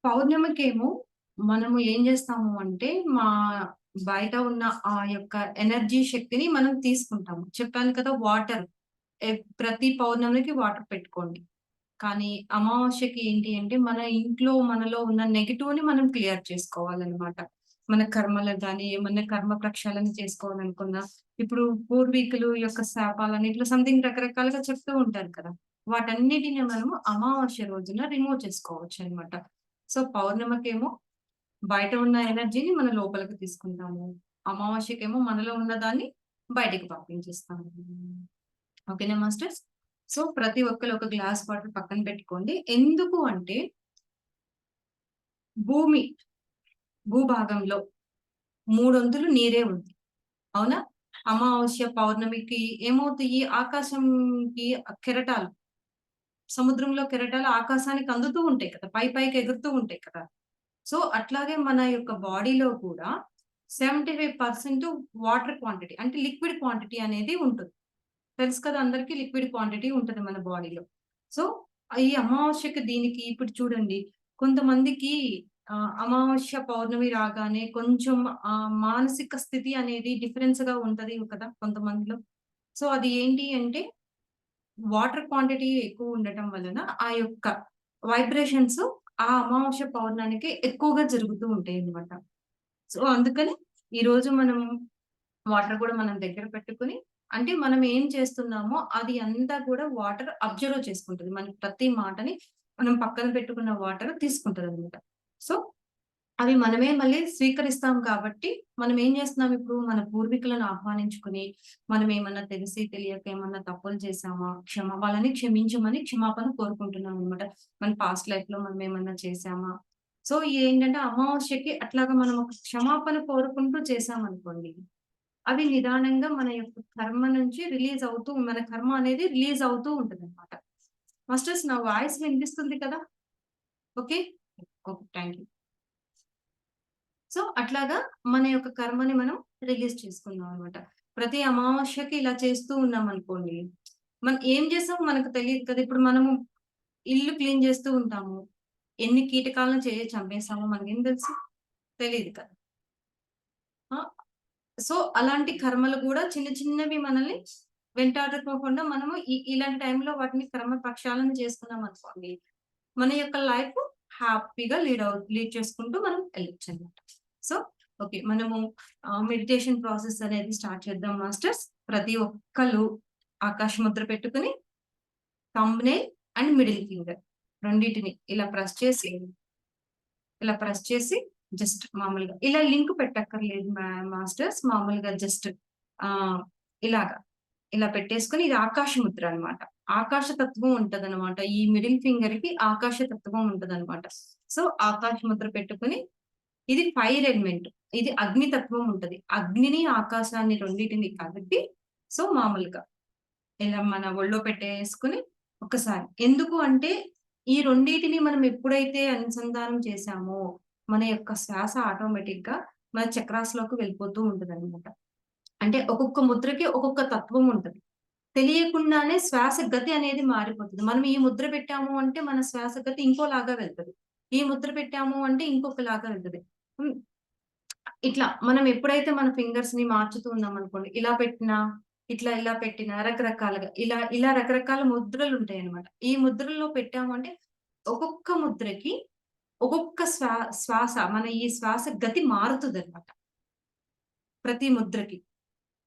పౌర్ణమికేమో మనము ఏం జేస్తాము అంటే, మా బయట ఉన్న ఆ యొక్క ఎనర్జీ శక్తిని మనం తీసుకుంటాము. చెప్పాను కదా! వాటర్ ప్రతి పౌర్ణమికి వాటర్ పెట్టుకోండి. కానీ అమావాస్యకి ఏంటి అంటే, మన ఇంట్లో మనలో ఉన్న నెగెటివ్‌ని మనం క్లియర్ చేసుకోవాలనమాట. మన కర్మలు గాని, ఏమన్నా కర్మ ప్రక్షాళన చేసుకోవాలనుకున్నా, ఇప్పుడు పూర్వీకులు యొక్క శాపాలని ఇట్లా సంథింగ్ రకరకాలుగా చెప్తూ ఉంటారు కదా! వాటన్నిటిని మనము అమావాస్య రోజున రిమూవ్ చేసుకోవచ్చనమాట. సో, పౌర్ణమికేమో బయట ఉన్న ఎనర్జీని మన లోపలికి తీసుకుంటాము. అమావాస్యకేమో మనలో ఉన్నదాన్ని బయటికి పంపించేస్తాము. ఓకేనా మాస్టర్స్? సో, ప్రతి ఒక్కళ్ళు ఒక గ్లాస్ వాటర్ పక్కన పెట్టుకోండి. ఎందుకు అంటే భూమి, భూభాగంలో మూడొంతులు నీరే ఉంది. అవునా? అమావాస్య, పౌర్ణమికి ఏమవుతాయి? ఆకాశంకి కెరటాలు, సముద్రంలో కెరటాలు ఆకాశానికి అందుతూ ఉంటాయి కదా! పైకి ఎగురుతూ ఉంటాయి కదా! సో, అట్లాగే మన యొక్క బాడీలో కూడా 75% వాటర్ క్వాంటిటీ అంటే లిక్విడ్ క్వాంటిటీ అనేది ఉంటుంది. తెలుసు కదా! అందరికి లిక్విడ్ క్వాంటిటీ ఉంటది మన బాడీలో. సో, ఈ అమావాస్యకి దీనికి ఇప్పుడు చూడండి కొంతమందికి అమావాస్య, పౌర్ణమి రాగానే కొంచెం మానసిక స్థితి అనేది డిఫరెన్స్‌గా ఉంటది కదా! కొంతమందిలో. సో, అది ఏంటి అంటే వాటర్ క్వాంటిటీ ఎక్కువ ఉండటం వలన ఆ యొక్క వైబ్రేషన్స్ ఆ అమావాస్య, పౌర్ణానికి ఎక్కువగా జరుగుతూ ఉంటాయన్నమాట. సో, అందుకని ఈరోజు మనం వాటర్ కూడా మనం దగ్గర పెట్టుకొని అంటే మనం ఏం చేస్తున్నామో అది అంతా కూడా వాటర్ అబ్జర్వ్ చేసుకుంటది. మన ప్రతి మాటని మనం పక్కన పెట్టుకున్న వాటర్ తీసుకుంటదనమాట. సో, అవి మనమే మళ్ళీ స్వీకరిస్తాం కాబట్టి, మనం ఏం చేస్తున్నాం ఇప్పుడు మన పూర్వీకులను ఆహ్వానించుకొని, మనం ఏమన్నా తెలిసి తెలియక ఏమన్నా తప్పులు చేశామా, వాళ్ళని క్షమించమని క్షమాపణ కోరుకుంటున్నాం అనమాట. మన పాస్ట్ లైఫ్‌లో మనం ఏమన్నా చేశామా? సో, ఏంటంటే అమావాస్యకి అట్లాగా మనం ఒక క్షమాపణ కోరుకుంటూ చేశామనుకోండి, అవి నిదానంగా మన యొక్క కర్మ నుంచి రిలీజ్ అవుతూ మన కర్మ అనేది రిలీజ్ అవుతూ ఉంటదనమాట. మాస్టర్స్ నా వాయిస్ వినిపిస్తుంది కదా! Okay. Okay. Thank you. So, అట్లాగా మన యొక్క కర్మని మనం రిలీజ్ చేసుకుందాం అనమాట. ప్రతి అమావాస్యకి ఇలా చేస్తూ ఉన్నామనుకోండి, మనం ఏం చేసామో మనకు తెలీదు కదా! ఇప్పుడు మనము ఇల్లు క్లీన్ చేస్తూ ఉంటాము. ఎన్ని కీటకాలను చంపేసామో మనకేం తెలుసు? తెలీదు కదా! ఆ! సో, అలాంటి కర్మలు గూడా చిన్న చిన్నవి మనల్ని వెంటాడుకోకుండా మనము ఇలాంటి టైంలో వాటిని కర్మ ప్రక్షాళన చేసుకున్నామనుకోండి, మన యొక్క లైఫ్ హ్యాపీగా లీడ్ చేసుకుంటూ మనం ఎళ్ళొచ్చనమాట. So, okay. మనము మెడిటేషన్ ప్రాసెస్ అనేది స్టార్ట్ చేద్దాం మాస్టర్స్. ప్రతి ఒక్కళ్ళు ఆకాశ ముద్ర పెట్టుకొని థంబ్‌నెయిల్ అండ్ మిడిల్ ఫింగర్ రెండిటిని ఇలా ప్రెస్ చేసి జస్ట్ మామూలుగా ఇలా లింక్ పెట్టక్కర్లేదు మాస్టర్స్. మామూలుగా జస్ట్ ఆహ్, ఇలాగా ఇలా పెట్టేసుకొని ఇది ఆకాశ ముద్ర అన్నమాట. ఆకాశ తత్వం ఉంటదన్నమాట. ఈ మిడిల్ ఫింగర్‌కి ఆకాశ తత్వం ఉంటదన్నమాట. సో, ఆకాశ ముద్ర పెట్టుకొని ఇది ఫైర్ ఎలిమెంట్. ఇది అగ్ని తత్వం ఉంటది. అగ్నిని, ఆకాశాన్ని రెండిటిని కలిపి సో, మామూలుగా ఇలా మన ఒళ్ళో పెట్టేసుకొని ఒకసారి. ఎందుకు అంటే, ఈ రెండిటిని మనం ఎప్పుడైతే అనుసంధానం చేశామో, మన యొక్క శ్వాస ఆటోమేటిక్‌గా మన చక్రాస్‌లోకి వెళ్ళిపోతూ ఉంటదనమాట. అంటే ఒక్కొక్క ముద్రకి ఒక్కొక్క తత్వం ఉంటది. తెలియకుండానే శ్వాస గతి అనేది మారిపోతది. మనం ఈ ముద్ర పెట్టాము అంటే, మన శ్వాస గతి ఇంకోలాగా వెళ్తది. ఈ ముద్ర పెట్టాము అంటే ఇంకొకలాగా వెళ్తది. హ్మ్. ఇట్లా మనం ఎప్పుడైతే మన ఫింగర్స్‌ని మార్చుతూ ఉన్నామనుకోండి, ఇలా పెట్టినా, ఇలా పెట్టినా రకరకాలుగా ఇలా రకరకాల ముద్రలుంటాయన్నమాట. ఈ ముద్రల్లో పెట్టాము అంటే, ఒక్కొక్క ముద్రకి ఒక్కొక్క శ్వాస మన ఈ శ్వాస గతి మారుతదన్నమాట. ప్రతి ముద్రకి.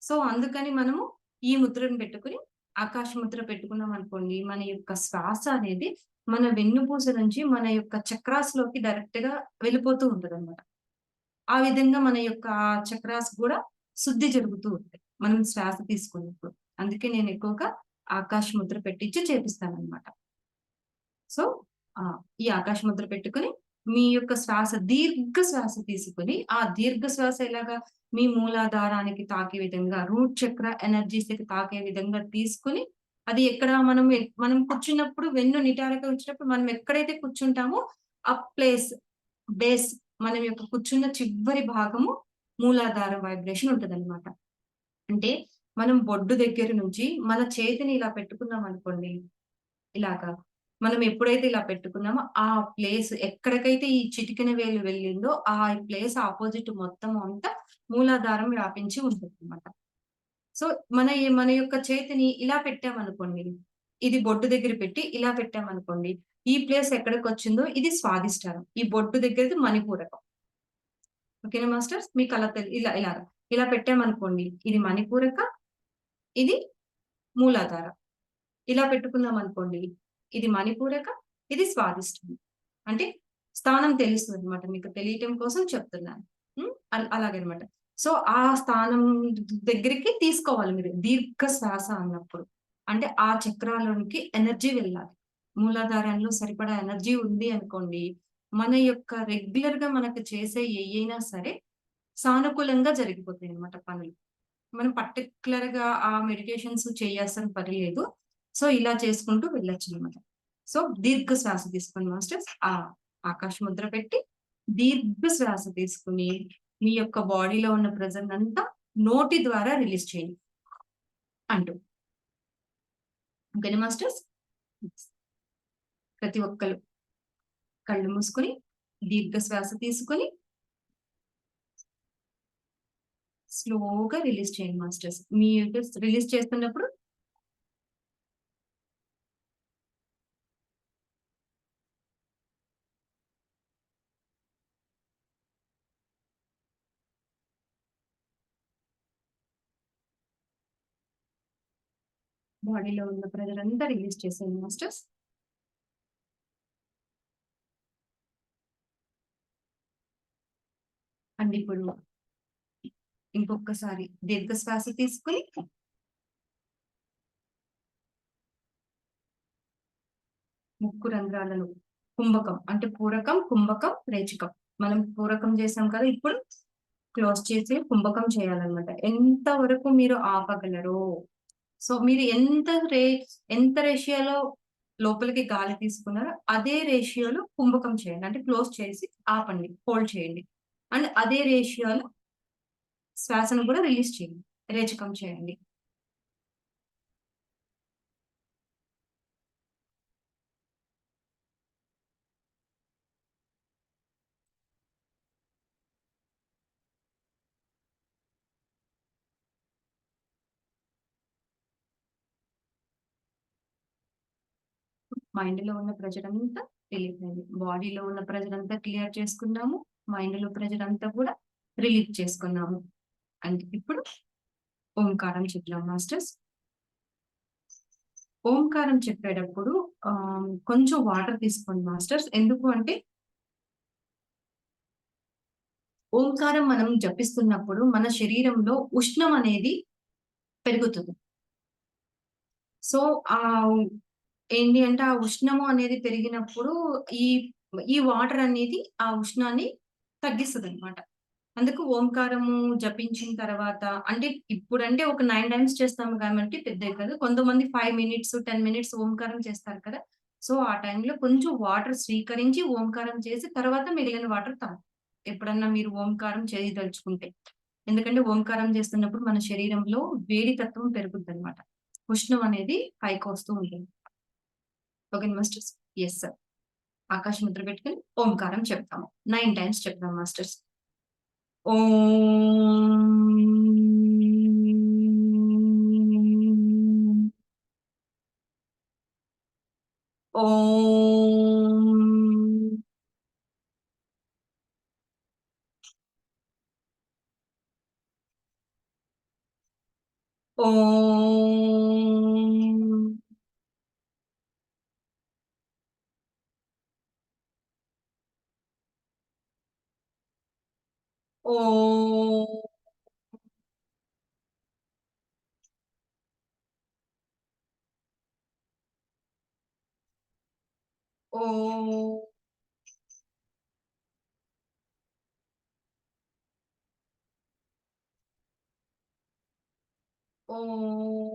సో, అందుకని మనము ఈ ముద్రను పెట్టుకొని, ఆకాశ ముద్ర పెట్టుకున్నామనుకోండి, మన యొక్క శ్వాస అనేది మన వెన్నుపూస నుంచి మన యొక్క చక్రాస్‌లోకి డైరెక్ట్‌గా వెళ్ళిపోతూ ఉంటదన్నమాట. ఆ విధంగా మన యొక్క చక్రాస్ గూడా శుద్ధి జరుగుతూ ఉంటాయి. మనం శ్వాస తీసుకున్నప్పుడు. అందుకే నేను ఎక్కువగా ఆకాశ ముద్ర పెట్టిచ్చి చేపిస్తాననమాట. సో, ఈ ఆకాశ ముద్ర పెట్టుకొని, మీ యొక్క దీర్ఘ శ్వాస తీసుకొని, ఆ దీర్ఘ శ్వాస ఎలాగా మీ మూలాధారానికి తాకే విధంగా, రూట్ చక్ర ఎనర్జీస్‌కి తాకే విధంగా తీసుకొని, అది ఎక్కడ మనం కూర్చున్నప్పుడు వెన్ను నిటారుగా ఉంచినప్పుడు మనం ఎక్కడైతే కూర్చుంటామో, ఆ బేస్ మనం యొక్క కూర్చున్న చివరి భాగము మూలాధార వైబ్రేషన్ ఉంటదనమాట. అంటే మనం బొడ్డు దగ్గర నుంచి మన చేతిని ఇలా పెట్టుకున్నామనుకోండి, ఇలాగా మనం ఎప్పుడైతే ఇలా పెట్టుకున్నామో, ఆ ప్లేస్ ఎక్కడికైతే ఈ చిటికెన వేలు వెళ్ళిందో, ఆ ప్లేస్ అపోజిట్ మొత్తం అంతా మూలాధారం వ్యాపించి ఉంటుందన్నమాట. సో, మన యొక్క చేతిని ఇలా పెట్టామనుకోండి, ఇది బొడ్డు దగ్గర పెట్టి ఇలా పెట్టామనుకోండి, ఈ ప్లేస్ ఎక్కడికొచ్చిందో ఇది స్వాదిష్టానం. ఈ బొడ్డు దగ్గరది మణిపూరకం. ఓకేనా మాస్టర్స్? మీకలా ఇలాగ. ఇలా పెట్టామనుకోండి, ఇది మణిపూరక, ఇది మూలాధార. ఇలా పెట్టుకున్నామనుకోండి, ఇది మణిపూరక, ఇది స్వాదిష్టం. అంటే స్థానం తెలుస్తదనమాట. మీకు తెలియటం కోసం చెప్తున్నాను. హ్మ్. అలాగనమాట. సో, ఆ స్థానం దగ్గరికి తీసుకోవాలి మీరు. దీర్ఘ శ్వాస అన్నప్పుడు. అంటే ఆ చక్రాలోనికి ఎనర్జీ వెళ్ళాలి. మూలాధారంలో సరిపడా ఎనర్జీ ఉంది అనుకోండి, మన యొక్క రెగ్యులర్‌గా మనకు చేసే ఏయైనా సరే సానుకూలంగా జరిగిపోతాయన్నమాట పనులు. మనం పర్టిక్యులర్‌గా ఆ మెడిటేషన్స్ చేయాల్సిన పని లేదు. సో, ఇలా చేసుకుంటూ వెళ్ళొచ్చనమాట. సో, దీర్ఘ శ్వాస తీసుకోండి మాస్టర్స్. ఆకాశ ముద్ర పెట్టి, దీర్ఘ శ్వాస తీసుకొని, మీ యొక్క బాడీలో ఉన్న ప్రెజర్‌నంతా నోటి ద్వారా రిలీజ్ చేయండి అంటూ. ఓకేనా మాస్టర్స్? ప్రతి ఒక్కళ్ళు కళ్ళు మూసుకొని, దీర్ఘ శ్వాస తీసుకొని, స్లోగా రిలీజ్ చేయండి మాస్టర్స్. మీరు రిలీజ్ చేస్తున్నప్పుడు బాడీలో ఉన్న ప్రెషర్ అంతా రిలీజ్ చేసేయండి మాస్టర్స్. అండ్ ఇప్పుడు ఇంకొకసారి దీర్ఘ శ్వాస తీసుకొని ముక్కు రంధ్రాలను కుంభకం అంటే పూరకం, కుంభకం, రేచకం. మనం పూరకం చేసాం కదా! ఇప్పుడు క్లోజ్ చేసి కుంభకం చేయాలన్నమాట. ఎంత వరకు మీరు ఆపగలరో, సో, మీరు ఎంత రేషియోలో లోపలికి గాలి తీసుకున్నారో, అదే రేషియోలో కుంభకం చేయండి. అంటే క్లోజ్ చేసి ఆపండి. హోల్డ్ చేయండి. అండ్ అదే రేషియోలో శ్వాసను కూడా రిలీజ్ చేయండి. రేచకం చేయండి. మైండ్‌లో ఉన్న ప్రెషర్ అంతా రిలీఫ్ అయింది. బాడీలో ఉన్న ప్రెషర్ అంతా క్లియర్ చేసుకున్నాము. మైండ్‌లో ప్రెషర్ అంతా కూడా రిలీఫ్ చేసుకున్నాము. అండ్ ఇప్పుడు ఓంకారం చెప్దాం మాస్టర్స్. ఓంకారం చెప్పేటప్పుడు కొంచెం వాటర్ తీసుకోండి మాస్టర్స్. ఎందుకు అంటే ఓంకారం మనం జపిస్తున్నప్పుడు మన శరీరంలో ఉష్ణం అనేది పెరుగుతుంది. సో, ఆహ్, ఏంటి అంటే ఆ ఉష్ణము అనేది పెరిగినప్పుడు ఈ ఈ వాటర్ అనేది ఆ ఉష్ణాన్ని తగ్గిస్తదనమాట. అందుకు ఓంకారము జపించిన తర్వాత అంటే ఇప్పుడంటే ఒక 9 టైమ్స్ చేస్తాము కాబట్టి పెద్దది కాదు. కొంతమంది 5 మినిట్స్, 10 మినిట్స్ ఓంకారం చేస్తారు కదా! సో, ఆ టైంలో కొంచెం వాటర్ స్వీకరించి ఓంకారం చేసి తర్వాత మిగిలిన వాటర్ ఎప్పుడన్నా మీరు ఓంకారం చేయదలుచుకుంటే. ఎందుకంటే ఓంకారం చేస్తున్నప్పుడు మన శరీరంలో వేడి తత్వం పెరుగుద్దనమాట. ఉష్ణం అనేది పైకొస్తూ ఉంటుంది. ఓకేనా మాస్టర్స్? Yes sir. ఆకాశ ముద్ర పెట్టుకొని ఓంకారం చెప్తాము. 9 టైమ్స్ చెప్దాం మాస్టర్స్. ఓం. ఓం. ఓం. ఓం. ఓం. ఓం.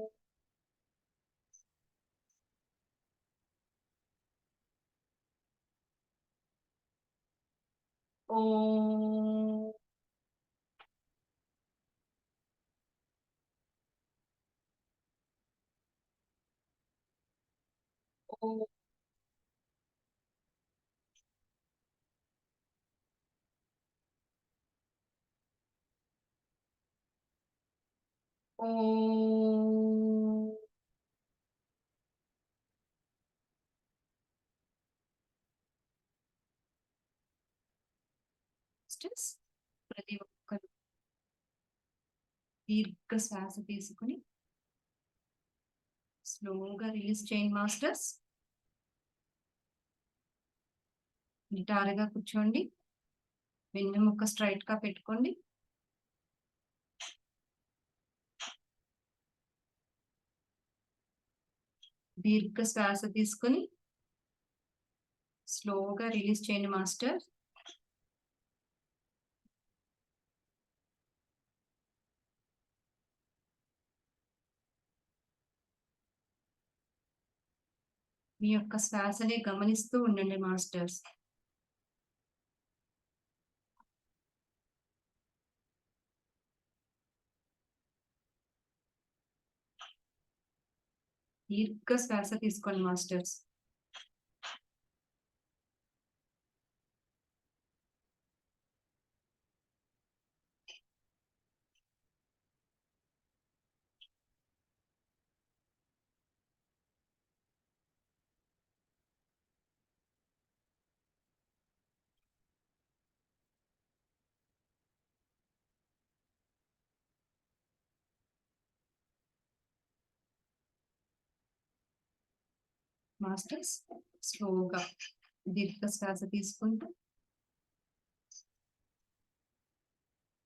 ఓం. ఓం. ఓం. మాస్టర్స్, ప్రతి ఒక్కరు దీర్ఘ శ్వాస తీసుకుని స్లోగా రిలీజ్ చేయండి మాస్టర్స్. నిటారుగా కూర్చోండి. వెన్నెముక్క స్ట్రైట్ గా పెట్టుకోండి. దీర్ఘ శ్వాస తీసుకొని స్లోగా రిలీజ్ చేయండి మాస్టర్. మీ యొక్క శ్వాసని గమనిస్తూ ఉండండి మాస్టర్స్. దీర్ఘ శ్వాస తీసుకోండి మాస్టర్స్. మాస్టర్స్ స్లోగా దీర్ఘ శ్వాస తీసుకుంటూ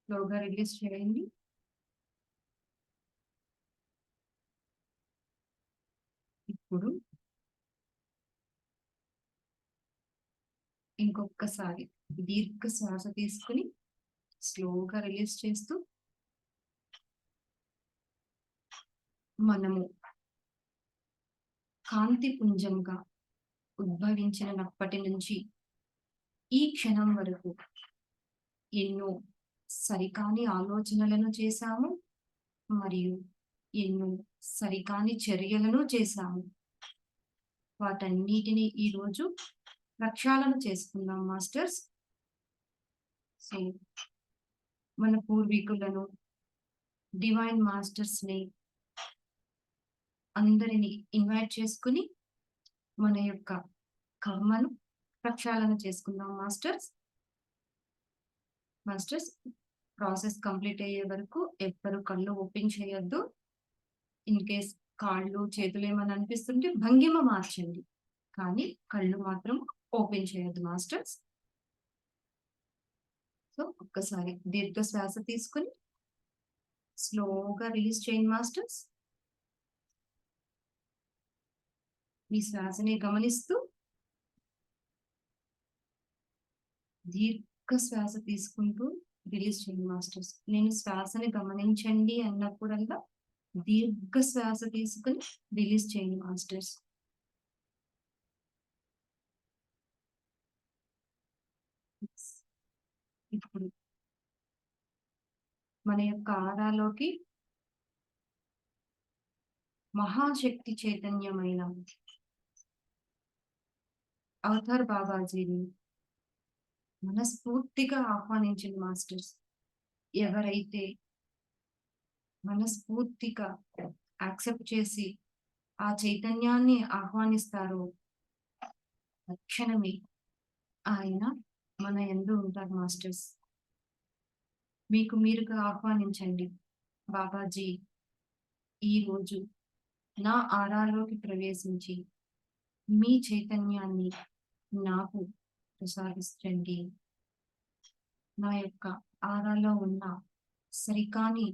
స్లోగా రిలీజ్ చేయండి. ఇప్పుడు ఇంకొకసారి దీర్ఘ శ్వాస తీసుకుని స్లోగా రిలీజ్ చేస్తూ మనము కాంతి పుంజంగా ఉద్భవించినప్పటి నుంచి ఈ క్షణం వరకు ఎన్నో సరికాని ఆలోచనలను చేశాము, మరియు ఎన్నో సరికాని చర్యలను చేశాము. వాటన్నిటిని ఈరోజు ప్రక్షాళన చేసుకుందాం మాస్టర్స్. సో మన పూర్వీకులను, డివైన్ మాస్టర్స్ ని అందరినీ ఇన్వైట్ చేసుకుని మన యొక్క కర్మను ప్రక్షాళన చేసుకుందాం మాస్టర్స్. మాస్టర్స్, ప్రాసెస్ కంప్లీట్ అయ్యే వరకు ఎవ్వరు కళ్ళు ఓపెన్ చేయొద్దు. ఇన్ కేస్ కాళ్ళు చేతులు ఏమని అనిపిస్తుంటే భంగిమ మార్చండి, కానీ కళ్ళు మాత్రం ఓపెన్ చేయొద్దు మాస్టర్స్. సో ఒక్కసారి దీర్ఘ శ్వాస తీసుకుని స్లోగా రిలీజ్ చేయండి మాస్టర్స్. మీ శ్వాసని గమనిస్తూ దీర్ఘ శ్వాస తీసుకుంటూ రిలీజ్ చేయండి మాస్టర్స్. నేను శ్వాసని గమనించండి అన్నప్పుడల్లా దీర్ఘ శ్వాస తీసుకుని రిలీజ్ చేయండి మాస్టర్స్. ఇప్పుడు మన యొక్క ఆరాలోకి మహాశక్తి చైతన్యమైన అవతార్ బాబాజీని మనస్ఫూర్తిగా ఆహ్వానించండి మాస్టర్స్. ఎవరైతే మనస్ఫూర్తిగా యాక్సెప్ట్ చేసి ఆ చైతన్యాన్ని ఆహ్వానిస్తారో తక్షణమే ఆయన మన యందు ఉంటారు మాస్టర్స్. మీకు మీరుగా ఆహ్వానించండి, బాబాజీ ఈరోజు నా ఆరాలోకి ప్రవేశించి మీ చైతన్యాన్ని నాకు ప్రసాదించండి. నా యొక్క ఆరాలో ఉన్న సరికాని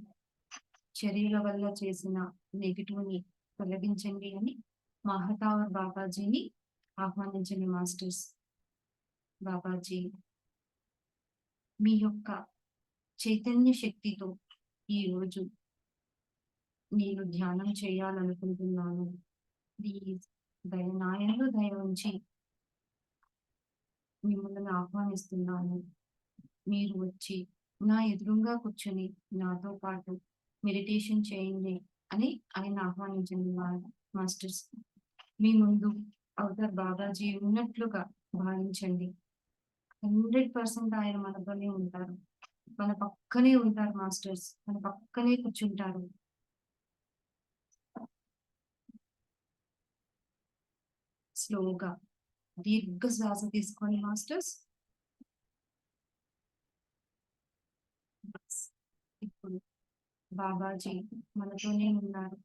చర్యల వల్ల చేసిన నెగిటివ్ని తొలగించండి అని మహతావర్ బాబాజీని ఆహ్వానించండి మాస్టర్స్. బాబాజీ, మీ యొక్క చైతన్య శక్తితో ఈరోజు నేను ధ్యానం చేయాలనుకుంటున్నాను. ప్లీజ్ నాయందు దయ ఉంచి మిమ్మల్ని ఆహ్వానిస్తున్నాను. మీరు వచ్చి నా ఎదురుగా కూర్చొని నాతో పాటు మెడిటేషన్ చేయండి అని ఆయన ఆహ్వానించండి మాస్టర్స్. మీ ముందు అవతార్ బాబాజీ ఉన్నట్లుగా భావించండి. 100% ఆయన మనతోనే ఉంటారు, మన పక్కనే ఉంటారు మాస్టర్స్, మన పక్కనే కూర్చుంటారు. స్లోగా దీర్ఘ శ్వాస తీసుకోండి మాస్టర్స్. ఇప్పుడు బాబాజీ మనతోనే ఉన్నారు.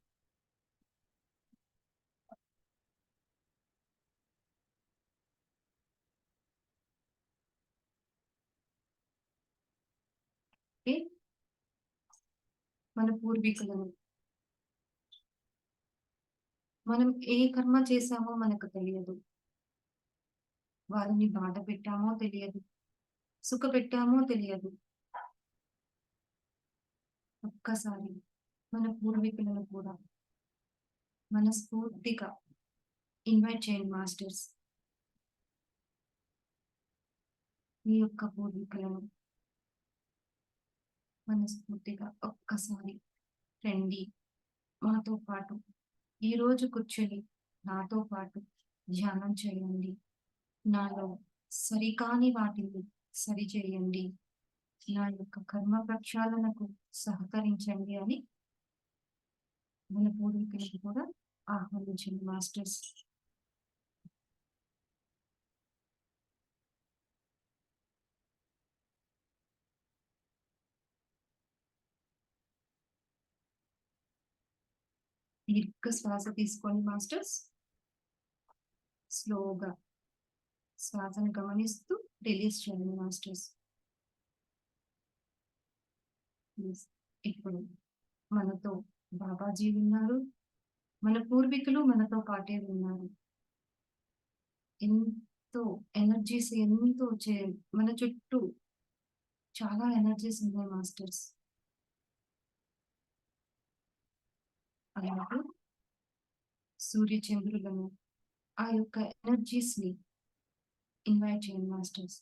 మన పూర్వీకులను మనం ఏ కర్మ చేశామో మనకు తెలియదు. వారిని బాధ పెట్టామో తెలియదు. సుఖ పెట్టామో తెలియదు. ఒక్కసారి మన పూర్వీకులను కూడా మనస్ఫూర్తిగా ఇన్వైట్ చేయండి మాస్టర్స్. మీ యొక్క పూర్వీకులను మనస్ఫూర్తిగా ఒక్కసారి రండి, మాతో పాటు ఈరోజు కూర్చొని నాతో పాటు ధ్యానం చేయండి. నాలో సరికాని వాటిని సరిచేయండి. నా యొక్క కర్మ ప్రక్షాళనకు సహకరించండి అని మన పూర్వీకులను కూడా ఆహ్వానించండి మాస్టర్స్. దీర్ఘ శ్వాస తీసుకోండి మాస్టర్స్. స్లోగా శ్వాసను గమనిస్తూ రిలీజ్ చేయండి మాస్టర్స్. ఇప్పుడు మనతో బాబాజీ ఉన్నారు. మన పూర్వీకులు మనతో పాటే ఉన్నారు. ఎంతో ఎనర్జీస్ ఎంతో మన చుట్టూ చాలా ఎనర్జీస్ ఉన్నాయి మాస్టర్స్. అలాగే సూర్య చంద్రులను ఆ యొక్క ఎనర్జీస్ ని ఇన్వైట్ చేయండి మాస్టర్స్.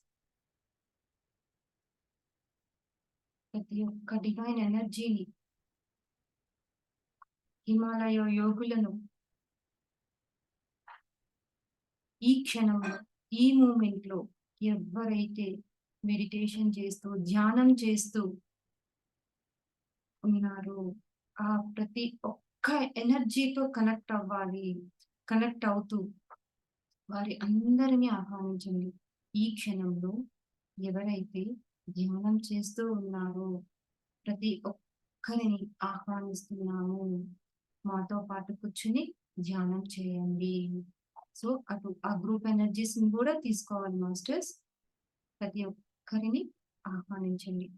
ప్రతి ఒక్క డివైన్ ఎనర్జీని, హిమాలయ యోగులను ఈ క్షణంలో, ఈ మూమెంట్ లో ఎవరైతే మెడిటేషన్ చేస్తూ ధ్యానం చేస్తూ ఉన్నారో ఆ ప్రతి ఒక్క ఎనర్జీతో కనెక్ట్ అవ్వాలి. కనెక్ట్ అవుతూ వారి అందరినీ ఆహ్వానించండి. ఈ క్షణంలో ఎవరైతే ధ్యానం చేస్తూ ఉన్నారో ప్రతి ఒక్కరిని ఆహ్వానిస్తున్నాము. మాతో పాటు కూర్చుని ధ్యానం చేయండి. సో అటు ఆ గ్రూప్ ఎనర్జీస్ ని కూడా తీసుకోవాలి మాస్టర్స్. ప్రతి ఒక్కరిని ఆహ్వానించండి.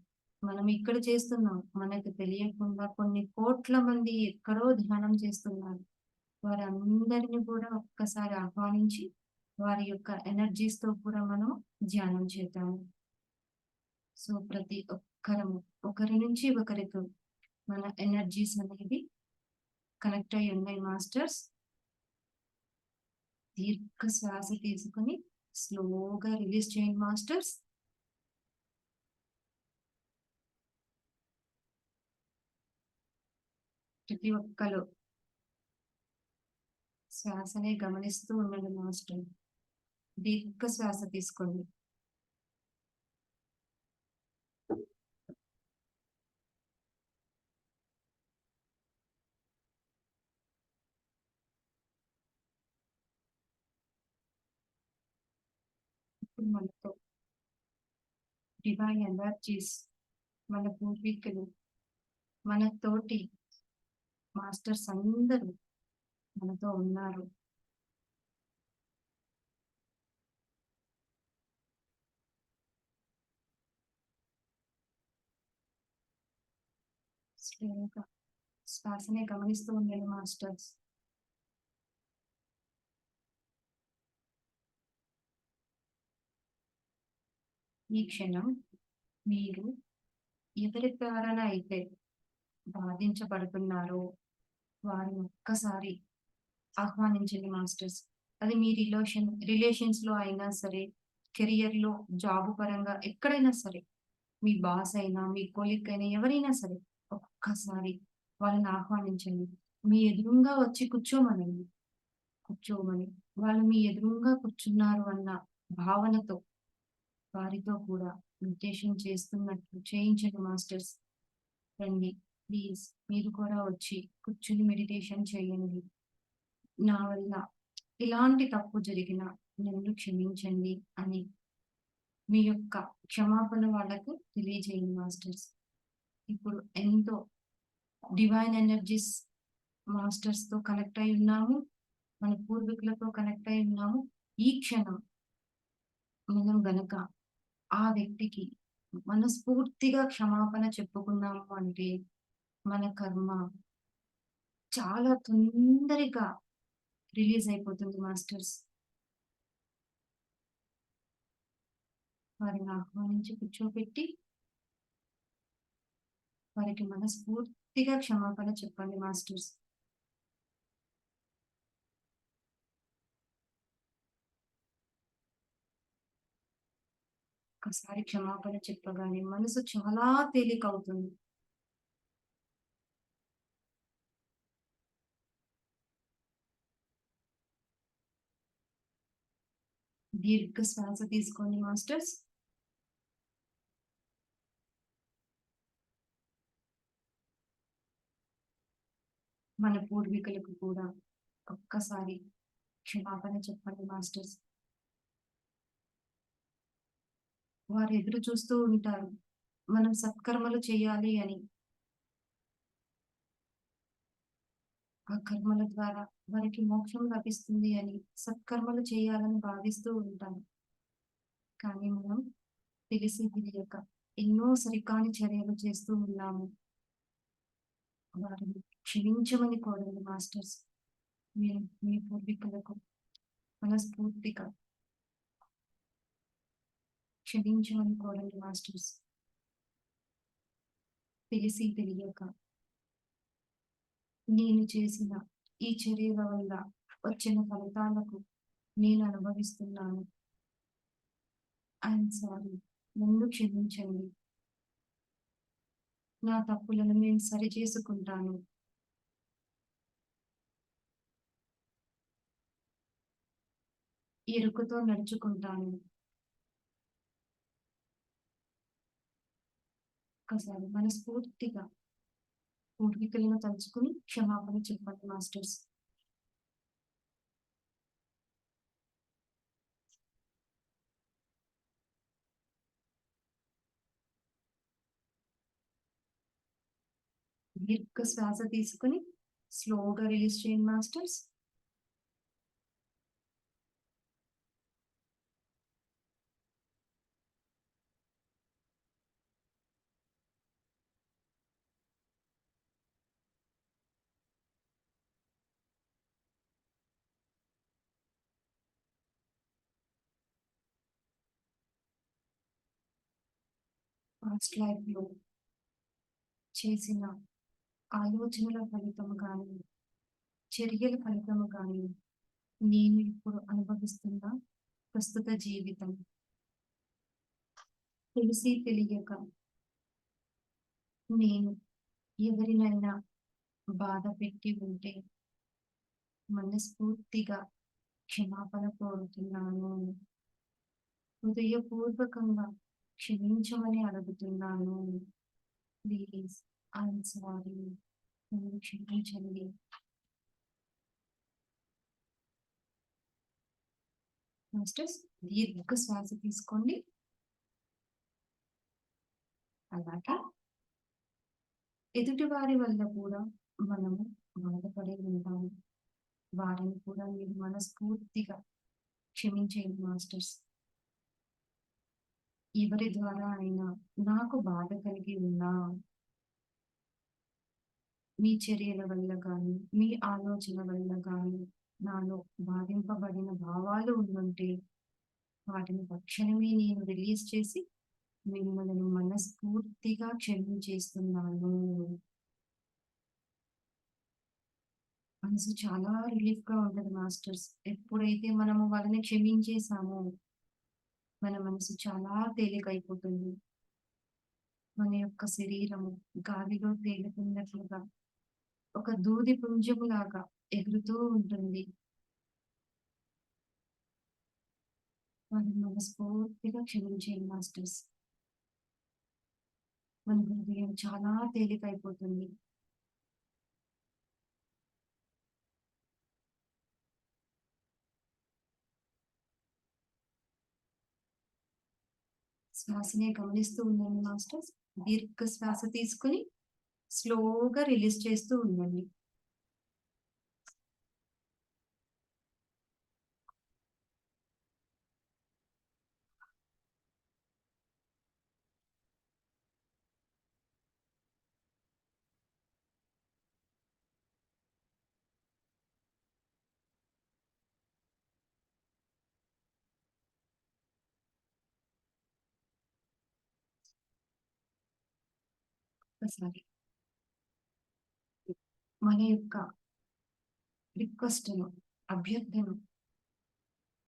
మనం ఇక్కడ చేస్తున్నాం, మనకు తెలియకుండా కొన్ని కోట్ల మంది ఎక్కడో ధ్యానం చేస్తున్నారు. వారందరిని కూడా ఒక్కసారి ఆహ్వానించి వారి యొక్క ఎనర్జీస్ తో కూడా మనం ధ్యానం చేద్దాము. సో ప్రతి ఒక్కరము ఒకరి నుంచి ఒకరితో మన ఎనర్జీస్ అనేది కనెక్ట్ అయి ఉన్నాయి మాస్టర్స్. దీర్ఘ శ్వాస తీసుకుని స్లోగా రిలీజ్ చేయండి మాస్టర్స్. ప్రతి ఒక్కరు శ్వాసనే గమనిస్తూ ఉండండి మాస్టర్. దీర్ఘ శ్వాస తీసుకోండి. ఇప్పుడు మనతో డివైన్ ఎనర్జీస్, మన పూర్వీకులు, మన తోటి మాస్టర్స్ అందరూ మనతో ఉన్నారు. స్లోగా శ్వాసనే గమనిస్తూ ఉండండి మాస్టర్స్. ఈ క్షణం మీరు ఎవరి ద్వారా అయితే బాధించబడుతున్నారో వారిని ఒక్కసారి ఆహ్వానించండి మాస్టర్స్. అది మీ రిలేషన్స్ లో అయినా సరే, కెరియర్ లో, జాబ్ పరంగా ఎక్కడైనా సరే, మీ బాస్ అయినా మీ కొలీగ్ అయినా ఎవరైనా సరే ఒక్కసారి వాళ్ళని ఆహ్వానించండి. మీ ఎదురుగా వచ్చి కూర్చోమని వాళ్ళు మీ ఎదురుగా కూర్చున్నారు అన్న భావనతో వారితో కూడా మెడిటేషన్ చేస్తున్నట్లు చేయించండి మాస్టర్స్. రండి ప్లీజ్, మీరు కూడా వచ్చి కూర్చుని మెడిటేషన్ చేయండి. నా వల్ల ఇలాంటి తప్పు జరిగినా నన్ను క్షమించండి అని మీ యొక్క క్షమాపణ వాళ్ళకు తెలియజేయండి మాస్టర్స్. ఇప్పుడు ఎంతో డివైన్ ఎనర్జీస్ మాస్టర్స్‌తో కనెక్ట్ అయి ఉన్నాము. మన పూర్వీకులతో కనెక్ట్ అయి ఉన్నాము. ఈ క్షణం మనం గనక ఆ వ్యక్తికి మనస్ఫూర్తిగా క్షమాపణ చెప్పుకున్నాము అంటే మన కర్మ చాలా తొందరగా రిలీజ్ అయిపోతుంది మాస్టర్స్. వారిని ఆహ్వానించి కూర్చోపెట్టి వారికి మనస్ఫూర్తిగా క్షమాపణ చెప్పండి మాస్టర్స్. ఒక్కసారి క్షమాపణ చెప్పగానే మనసు చాలా తేలికవుతుంది. దీర్ఘ శ్వాస తీసుకోండి మాస్టర్స్. మన పూర్వీకులకు కూడా ఒక్కసారి క్షమాపణ చెప్పండి మాస్టర్స్. వారు ఎదురు చూస్తూ ఉంటారు. మనం సత్కర్మలు చేయాలి అని. ఆ కర్మల ద్వారా వారికి మోక్షం లభిస్తుంది అని సత్కర్మలు చేయాలని భావిస్తూ ఉంటాం. కానీ మనం తెలిసి తెలియక ఎన్నో సరికాని చర్యలు చేస్తూ ఉన్నాము. వారిని క్షమించమని కోరండి మాస్టర్స్. మీరు మీ పూర్వీకులకు మనస్ఫూర్తిగా క్షమించమని కోరండి మాస్టర్స్. తెలిసి తెలియక నేను చేసిన ఈ చర్యల వల్ల వచ్చిన ఫలితాలకు నేను అనుభవిస్తున్నాను. I'm sorry. నన్ను క్షమించండి. నా తప్పులను నేను సరిచేసుకుంటాను. ఎరుకతో నడుచుకుంటాను. ఒక్కసారి మనస్ఫూర్తిగా పూర్వీకులను తలుచుకుని క్షమాపణ చెప్పండి మాస్టర్స్. దీర్ఘ శ్వాస తీసుకొని స్లోగా రిలీజ్ చేయండి మాస్టర్స్. పాస్ట్ లైఫ్ లో చేసిన ఆలోచనల ఫలితము గాని, చర్యల ఫలితము గాని, నేను ఇప్పుడు అనుభవిస్తున్న ప్రస్తుత జీవితం తెలిసి తెలియక నేను ఎవరినైనా బాధ పెట్టి ఉంటే మనస్ఫూర్తిగా క్షమాపణ కోరుతున్నాను. హృదయపూర్వకంగా క్షమించమని అడుగుతున్నాను. Please I'm sorry. నన్ను క్షమించండి. మాస్టర్స్ దీర్ఘ శ్వాస తీసుకోండి. అలాగే ఎదుటి వారి వల్ల కూడా మనము బాధపడి ఉంటాము. వారిని కూడా మీరు మనస్ఫూర్తిగా క్షమించేయండి మాస్టర్స్. ఎవరి ద్వారా అయినా నాకు బాధ కలిగి ఉన్నా, మీ చర్యల వల్ల గాని, మీ ఆలోచన వల్ల గాని నాలో బాధింపబడిన భావాలు ఉండుంటే వాటిని తక్షణమే నేను రిలీజ్ చేసి మిమ్మల్ని మనస్ఫూర్తిగా క్షమించేస్తున్నాను. మనసు చాలా రిలీఫ్‌గా ఉంటది మాస్టర్స్. ఎప్పుడైతే మనము వాళ్ళని క్షమించేసామో, మన మనసు చాలా తేలికైపోతుంది. మన యొక్క శరీరము గాలిలో తేలుతున్నట్లుగా ఒక దూది పుంజములాగా ఎగురుతూ ఉంటుంది. వాళ్ళని మనస్ఫూర్తిగా క్షమించేయండి మాస్టర్స్. మన హృదయం చాలా తేలికైపోతుంది. శ్వాసనే గమనిస్తూ ఉండండి మాస్టర్స్. దీర్ఘ శ్వాస తీసుకొని స్లోగా రిలీజ్ చేస్తూ ఉండండి. ఒకసారి మన యొక్క రిక్వెస్ట్‌ను, అభ్యర్థనను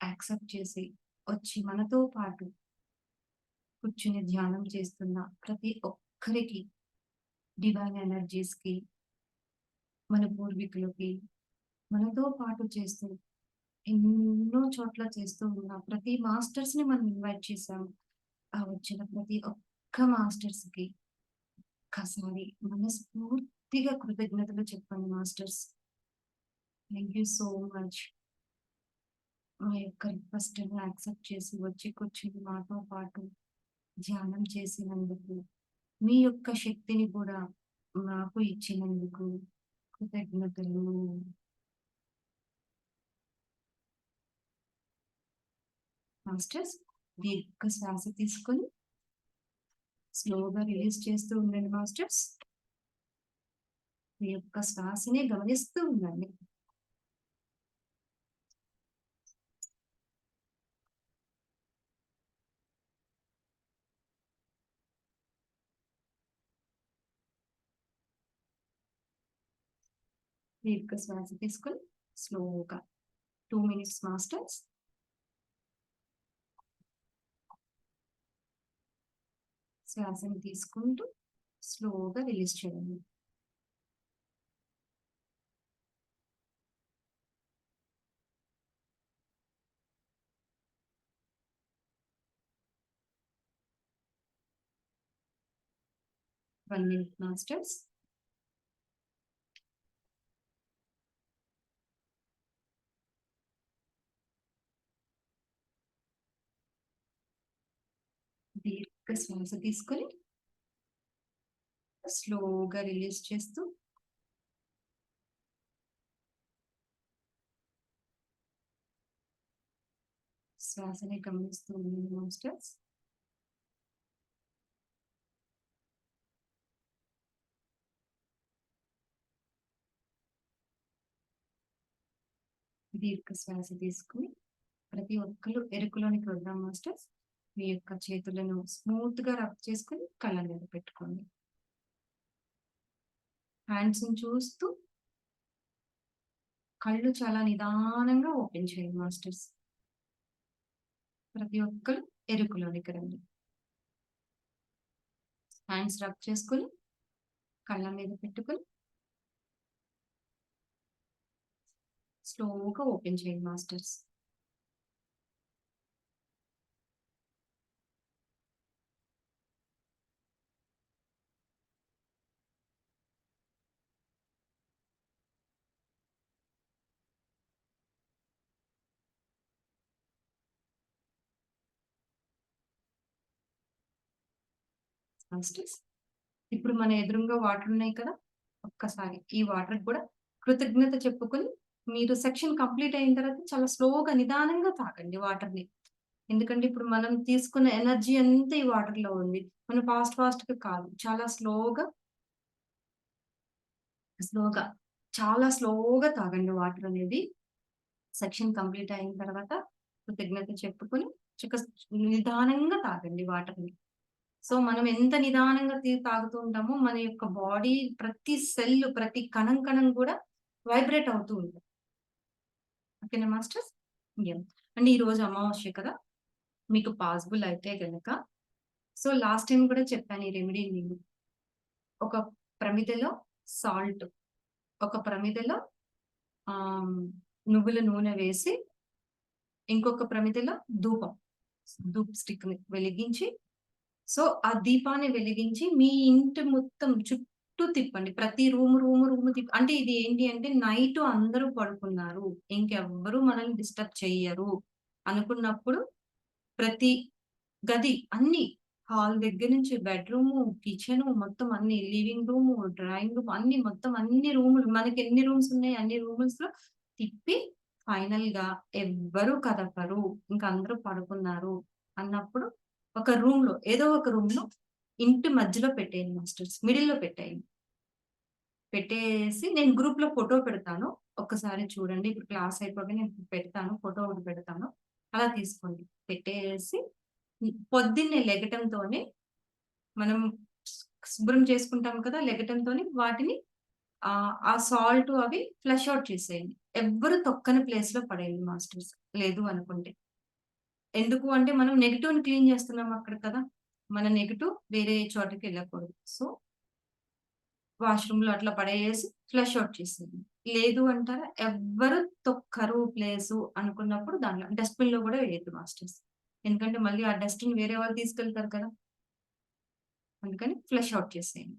యాక్సెప్ట్ చేసి వచ్చి మనతో పాటు కూర్చుని ధ్యానం చేస్తున్న ప్రతి ఒక్కరికి, డివైన్ ఎనర్జీస్‌కి, మన పూర్వీకులకి, మనతో పాటు చేస్తూ ఎన్నో చోట్ల చేస్తూ ఉన్న ప్రతి మాస్టర్స్‌ని మనం ఇన్వైట్ చేసాము. ఆ వచ్చిన ప్రతి ఒక్క మాస్టర్స్‌కి ఒక్కసారి మనస్ఫూర్తిగా కృతజ్ఞతలు చెప్పండి masters. Thank you so much. మా యొక్క రిక్వెస్ట్‌ని యాక్సెప్ట్ చేసి వచ్చి కూర్చుని మాతో పాటు ధ్యానం చేసినందుకు, మీ యొక్క శక్తిని కూడా నాకు ఇచ్చినందుకు కృతజ్ఞతలు. మాస్టర్స్ దీర్ఘ శ్వాస తీసుకొని స్లోగా రిలీజ్ చేస్తూ ఉండండి మాస్టర్స్. మీ యొక్క శ్వాసనే గమనిస్తూ ఉండండి. దీర్ఘ శ్వాస తీసుకొని స్లోగా 2 మినిట్స్ మాస్టర్స్. శ్వాసని తీసుకుంటూ స్లోగా రిలీజ్ చేయండి. One minute masters. దీర్ఘ శ్వాస తీసుకొని స్లోగా రిలీజ్ చేస్తూ శ్వాసని గమనిస్తూ ఉండండి మాస్టర్స్. దీర్ఘ శ్వాస తీసుకొని ప్రతి ఒక్కరు ఎరుకలోనికి వద్దాం మాస్టర్స్. మీ యొక్క చేతులను స్మూత్ గా రబ్ చేసుకొని కళ్ళ మీద పెట్టుకోండి. హ్యాండ్స్ చూస్తూ కళ్ళు చాలా నిదానంగా ఓపెన్ చేయండి మాస్టర్స్. ప్రతి ఒక్కరు ఎరుకలోనికి రండి. హ్యాండ్స్ రబ్ చేసుకొని కళ్ళ మీద పెట్టుకొని స్లోగా ఓపెన్ చేయండి మాస్టర్స్. మాస్టర్స్ ఇప్పుడు మన ఎదురుంగా వాటర్ ఉన్నాయి కదా, ఒక్కసారి ఈ వాటర్ కూడా కృతజ్ఞత చెప్పుకొని మీరు సెక్షన్ కంప్లీట్ అయిన తర్వాత చాలా స్లోగా నిదానంగా తాగండి వాటర్ని. ఎందుకంటే ఇప్పుడు మనం తీసుకున్న ఎనర్జీ అంతా ఈ వాటర్ లో ఉంది. మనం ఫాస్ట్ ఫాస్ట్ గా కాదు, చాలా స్లోగా స్లోగా చాలా స్లోగా తాగండి వాటర్ అనేది. సెక్షన్ కంప్లీట్ అయిన తర్వాత కృతజ్ఞత చెప్పుకొని చక్క నిదానంగా తాగండి వాటర్ని. సో మనం ఎంత నిదానంగా తాగుతూ ఉంటామో మన యొక్క బాడీ ప్రతి సెల్, ప్రతి కణం కణం కూడా వైబ్రేట్ అవుతూ ఉంటుంది. ఓకేనా మాస్టర్స్? యాహ్! అండ్ ఈరోజు అమావాస్య కదా! మీకు పాసిబుల్ అయితే గనక సో లాస్ట్ టైమ్ కూడా చెప్పాను ఈ రెమెడీ నేను. ఒక ప్రమిదలో సాల్ట్, ఒక ప్రమిదలో ఆహ్, నువ్వుల నూనె వేసి, ఇంకొక ప్రమిదలో ధూపం, ధూప్ స్టిక్‌ని వెలిగించి, సో ఆ దీపాన్ని వెలిగించి మీ ఇంటి మొత్తం చుట్టూ తిప్పండి. ప్రతి రూమ్ అంటే ఇది ఏంటి అంటే నైట్ అందరూ పడుకున్నారు. ఇంకెవ్వరు మనల్ని డిస్టర్బ్ చెయ్యరు అనుకున్నప్పుడు ప్రతి గది అన్నీ హాల్ దగ్గర నుంచి బెడ్‌రూము, కిచెను మొత్తం అన్ని లివింగ్ రూము, డ్రాయింగ్ రూమ్ అన్ని మొత్తం అన్ని రూములు మనకెన్ని రూమ్స్ ఉన్నాయి అన్ని రూమ్స్‌లో తిప్పి ఫైనల్‌గా ఎవ్వరు కదపరు. ఇంక అందరూ పడుకున్నారు అన్నప్పుడు ఒక రూమ్‌లో ఏదో ఒక రూమ్‌లో ఇంటి మధ్యలో పెట్టేయండి మాస్టర్స్. మిడిల్‌లో పెట్టేయండి. పెట్టేసి నేను గ్రూప్‌లో ఫోటో పెడతాను. ఒక్కసారి చూడండి. ఇప్పుడు క్లాస్ అయిపోగానే నేను పెడతాను. ఫోటో ఒకటి పెడతాను. అలా తీసుకోండి. పెట్టేసి పొద్దున్నే లెగటంతోనే మనం శుభ్రం చేసుకుంటాం కదా! లెగటంతోని వాటిని ఆ సాల్ట్ అవి ఫ్లష్ ఔట్ చేసేయండి. ఎవ్వరు తొక్కని ప్లేస్‌లో పడేయండి మాస్టర్స్. లేదు అనుకుంటే. ఎందుకు అంటే మనం నెగెటివ్‌ని క్లీన్ చేస్తున్నాం అక్కడ కదా! మన నెగెటివ్ వేరే చోటకెళ్ళకూడదు. సో వాష్‌రూమ్‌లో అట్లా పడేసి ఫ్లష్ ఔట్ చేసేయండి. లేదు అంటారా ఎవ్వరు తొక్కరు ప్లేసు అనుకున్నప్పుడు దాంట్లో డస్ట్‌బిన్‌లో గూడా వేయొద్దు మాస్టర్స్. ఎందుకంటే మళ్ళీ ఆ డస్ట్‌ని వేరే వాళ్ళు తీసుకెళ్తారు కదా! అందుకని ఫ్లష్ ఔట్ చేసేయండి.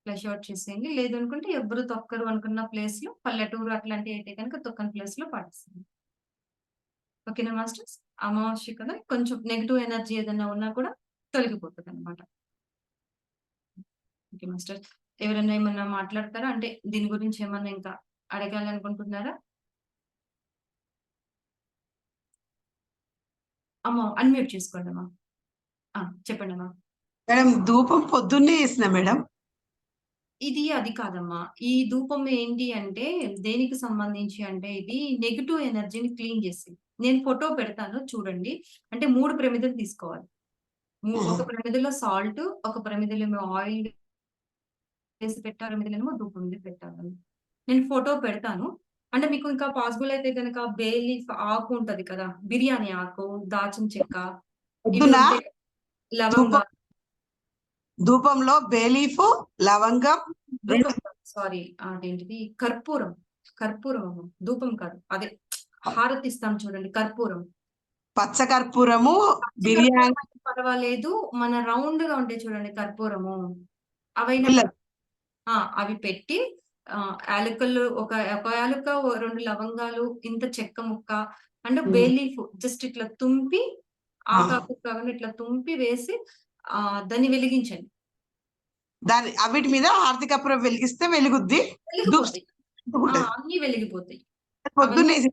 ఫ్లష్ ఔట్ చేసేయండి. లేదనుకుంటే ఎవ్వరు తొక్కరు అనుకున్న ప్లేస్‌లో పల్లెటూరు అట్లాంటియయితే గనుక తొక్కని ప్లేస్‌లో పడేసేయండి. ఓకేనా మాస్టర్స్? అమావాస్య కదా! కొంచెం నెగెటివ్ ఎనర్జీ ఏదన్నా ఉన్నా కూడా తొలగిపోతదనమాట. Okay master. ఎవరైనా ఏమన్నా మాట్లాడతారా? అంటే దీని గురించి ఏమన్నా ఇంకా అడగాలనుకుంటున్నారా? అమ్మో! అన్‌మ్యూట్ చేసుకోండమ్మా. ఆ! చెప్పండమ్మా. మేడం ధూపం పొద్దున్నే ఏసిన మేడం. ఇది అది కాదమ్మా. ఈ ధూపం ఏంటి అంటే దేనికి సంబంధించి అంటే ఇది నెగెటివ్ ఎనర్జీని క్లీన్ చేసేది. నేను ఫోటో పెడతాను చూడండి. అంటే 3 ప్రమిదలు తీసుకోవాలి. ఆహా! ఒక ప్రమిదలో సాల్ట్, ఒక ప్రమిదలేమో ఆయిల్ వేసి పెట్టాలి. ప్రమిదలేమో ధూపం మీద పెట్టాలి. నేను ఫోటో పెడతాను. అంటే మీకు ఇంకా పాసిబుల్ అయితే గనక బే లీఫ్ ఆకు ఉంటది కదా! బిర్యానీ ఆకు, దాల్చిన చెక్క ఇవి పొద్దున ఉంటాయి. లవంగా ధూపం ధూపంలో బే లీఫు, లవంగం 2 ధూపం కాదు. సారీ. అదేంటిది కర్పూరం. కర్పూరం అమ్మ. ధూపం కాదు. అదే హారతిస్తాం చూడండి కర్పూరం. పచ్చ కర్పూరము, పచ్చి కర్పూరం బిర్యానీ అయితే పర్వాలేదు. మన రౌండ్‌గా ఉంటాయి చూడండి కర్పూరము. అవైనా పుల్లలు. అవి పెట్టి యాలకులు ఒక యాలుక్క, ఓ 2 లవంగాలు, ఇంత చెక్క ముక్క అండ్ బే హ్మ్. లీఫ్ జస్ట్ ఇట్లా తుంపి ఆ! ఆకాకు కాకుండా ఇట్లా తుంపి వేసి దాన్ని వెలిగించండి. అవిటి మీద హారతి కర్పూరం వెలిగిస్తే వెలుగుద్ది. ధూప్ వెలిగిపోతాయి. అంటుకుంటది. అన్నీ వెలిగిపోతాయి. అవన్నీ పొద్దున్నేసి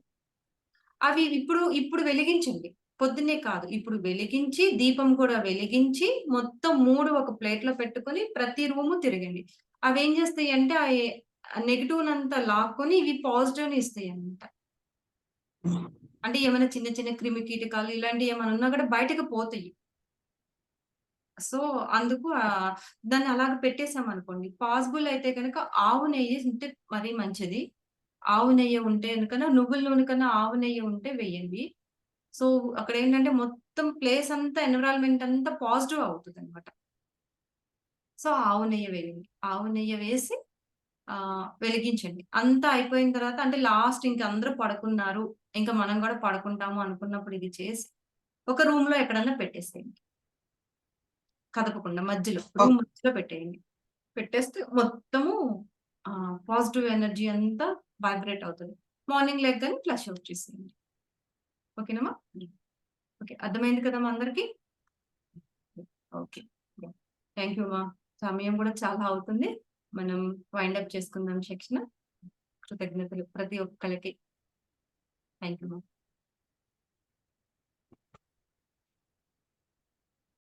అవి ఇప్పుడు వెలిగించండి. పొద్దున్నే కాదు. ఇప్పుడు వెలిగించి, దీపం కూడా వెలిగించి, మొత్తం 3 ఒక ప్లేట్‌లో పెట్టుకొని ప్రతి రూము తిరగండి. అవేం చేస్తాయంటే, నెగెటివ్‌నంతా లాక్కొని ఇవి పాజిటివ్‌ని ఇస్తాయన్నమాట. అంటే ఏమైనా చిన్న చిన్న క్రిమి కీటకాలు ఇలాంటివి ఏమైనా ఉన్నా కూడా బయటకి పోతాయి. సో, అందుకు దాన్ని అలాగ పెట్టేసామనుకోండి. పాసిబుల్ అయితే గనక ఆవు నెయ్యి ఉంటే మరీ మంచిది. ఆవు నెయ్యి ఉంటే గనక నువ్వుల నూనె కన్నా ఆవు నెయ్యి ఉంటే వేయండి. సో, అక్కడేంటంటే మొత్తం ప్లేస్ అంతా ఎన్విరాన్మెంట్ అంతా పాజిటివ్ అవుతదనమాట. సో, ఆవు నెయ్యి వేయండి. ఆవు నెయ్యి వేసి వెలిగించండి. అంతా అయిపోయిన తర్వాత అంటే లాస్ట్ ఇంక అందరూ పడుకున్నారు. ఇంక మనం గూడా పడుకుంటాము అనుకున్నప్పుడు ఇది చేసి, ఒక రూమ్‌లో ఎక్కడన్నా పెట్టేసేయండి. కదపకుండా మధ్యలో. ఓహ్! రూమ్ మధ్యలో పెట్టేయండి. పెట్టేస్తే మొత్తము పాజిటివ్ ఎనర్జీ అంతా వైబ్రేట్ అవుతది. మార్నింగ్ లెగ్గానే ఫ్లష్ ఔట్ చేసేయండి. ఓకేనామా? ఓకే. అర్థమైంది కదమ్మా అందరికి? ఓకే. యాహ్! థాంక్ యూ అమ్మా. సమయం గూడా చాలా అవుతుంది. మనం వైండ్ అప్ చేసుకుందాం సెక్షన్. కృతజ్ఞతలు ప్రతి ఒక్కళ్ళకి. థాంక్ యూ అమ్మా.